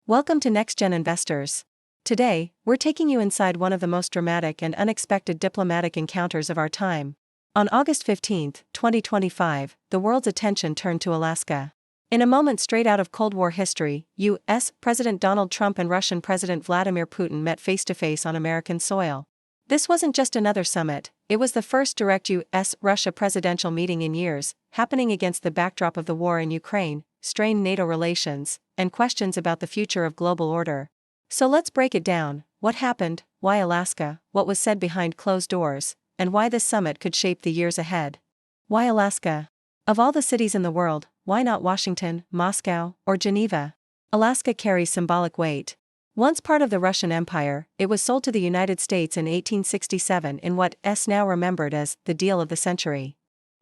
Welcome to NextGen Investors. Today, we're taking you inside one of the most dramatic and unexpected diplomatic encounters of our time. On August 15, 2025, the world's attention turned to Alaska. In a moment straight out of Cold War history, U.S. President Donald Trump and Russian President Vladimir Putin met face-to-face on American soil. This wasn't just another summit, it was the first direct U.S.-Russia presidential meeting in years, happening against the backdrop of the war in Ukraine, strained NATO relations, and questions about the future of global order. So let's break it down: what happened, why Alaska, what was said behind closed doors, and why this summit could shape the years ahead. Why Alaska? Of all the cities in the world, why not Washington, Moscow, or Geneva? Alaska carries symbolic weight. Once part of the Russian Empire, it was sold to the United States in 1867 in what is now remembered as the deal of the century.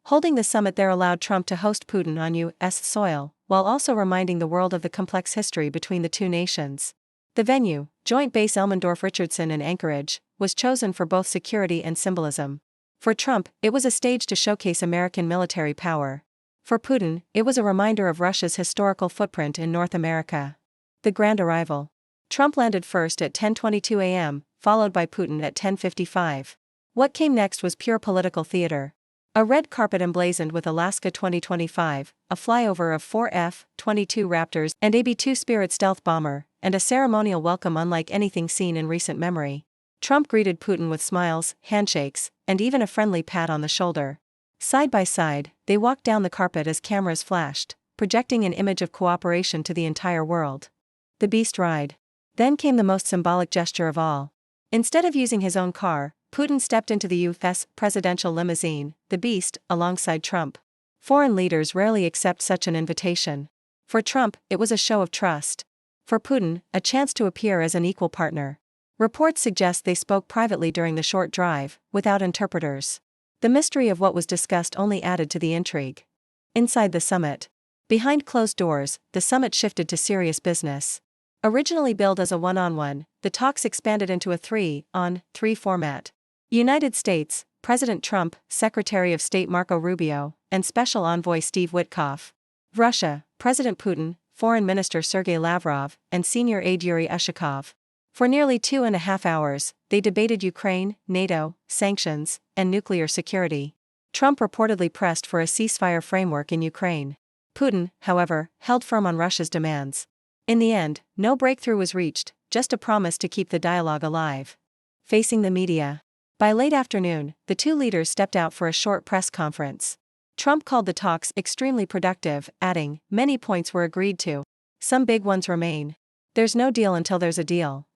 Holding the summit there allowed Trump to host Putin on U.S. soil, while also reminding the world of the complex history between the two nations. The venue, Joint Base Elmendorf-Richardson in Anchorage, was chosen for both security and symbolism. For Trump, it was a stage to showcase American military power. For Putin, it was a reminder of Russia's historical footprint in North America. The grand arrival. Trump landed first at 10:22 a.m., followed by Putin at 10:55. What came next was pure political theater. A red carpet emblazoned with Alaska 2025, a flyover of 4 F-22 Raptors and a B-2 Spirit stealth bomber, and a ceremonial welcome unlike anything seen in recent memory. Trump greeted Putin with smiles, handshakes, and even a friendly pat on the shoulder. Side by side, they walked down the carpet as cameras flashed, projecting an image of cooperation to the entire world. The beast ride. Then came the most symbolic gesture of all. Instead of using his own car, Putin stepped into the U.S. presidential limousine, the Beast, alongside Trump. Foreign leaders rarely accept such an invitation. For Trump, it was a show of trust. For Putin, a chance to appear as an equal partner. Reports suggest they spoke privately during the short drive, without interpreters. The mystery of what was discussed only added to the intrigue. Inside the summit. Behind closed doors, the summit shifted to serious business. Originally billed as a one-on-one, the talks expanded into a three-on-three format. United States, President Trump, Secretary of State Marco Rubio, and Special Envoy Steve Witkoff. Russia, President Putin, Foreign Minister Sergei Lavrov, and Senior Aide Yuri Ushakov. For nearly 2.5 hours, they debated Ukraine, NATO, sanctions, and nuclear security. Trump reportedly pressed for a ceasefire framework in Ukraine. Putin, however, held firm on Russia's demands. In the end, no breakthrough was reached, just a promise to keep the dialogue alive. Facing the media. By late afternoon, the two leaders stepped out for a short press conference. Trump called the talks extremely productive, adding, "Many points were agreed to. Some big ones remain. There's no deal until there's a deal."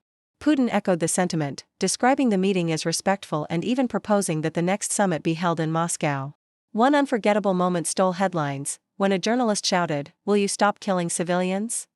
Putin echoed the sentiment, describing the meeting as respectful and even proposing that the next summit be held in Moscow. One unforgettable moment stole headlines, when a journalist shouted, "Will you stop killing civilians?"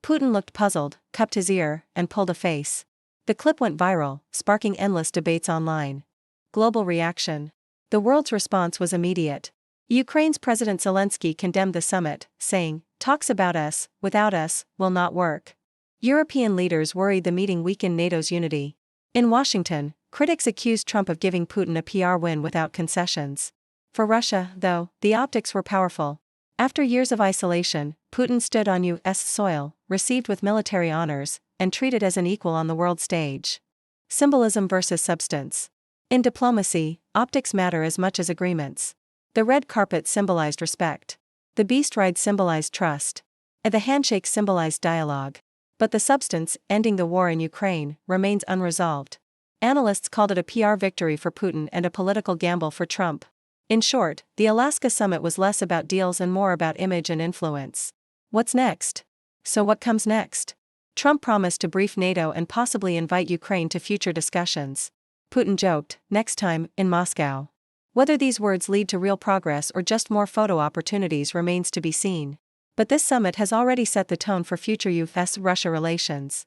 Putin looked puzzled, cupped his ear, and pulled a face. The clip went viral, sparking endless debates online. Global reaction. The world's response was immediate. Ukraine's President Zelensky condemned the summit, saying, "Talks about us, without us, will not work." European leaders worried the meeting weakened NATO's unity. In Washington, critics accused Trump of giving Putin a PR win without concessions. For Russia, though, the optics were powerful. After years of isolation, Putin stood on U.S. soil, received with military honors, and treated as an equal on the world stage. Symbolism versus substance. In diplomacy, optics matter as much as agreements. The red carpet symbolized respect. The beast ride symbolized trust. And the handshake symbolized dialogue. But the substance, ending the war in Ukraine, remains unresolved. Analysts called it a PR victory for Putin and a political gamble for Trump. In short, the Alaska summit was less about deals and more about image and influence. What's next? So what comes next? Trump promised to brief NATO and possibly invite Ukraine to future discussions. Putin joked, "Next time, in Moscow." Whether these words lead to real progress or just more photo opportunities remains to be seen. But this summit has already set the tone for future U.S.-Russia relations.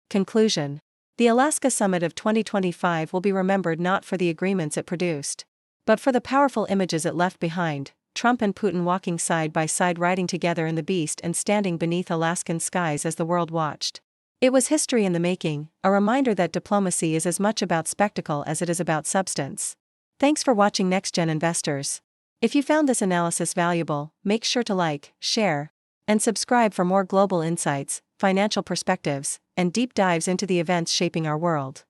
Conclusion. The Alaska Summit of 2025 will be remembered not for the agreements it produced, but for the powerful images it left behind: Trump and Putin walking side by side, riding together in the Beast and standing beneath Alaskan skies as the world watched. It was history in the making, a reminder that diplomacy is as much about spectacle as it is about substance. Thanks for watching NextGen Investors. If you found this analysis valuable, make sure to like, share, And subscribe for more global insights, financial perspectives, and deep dives into the events shaping our world.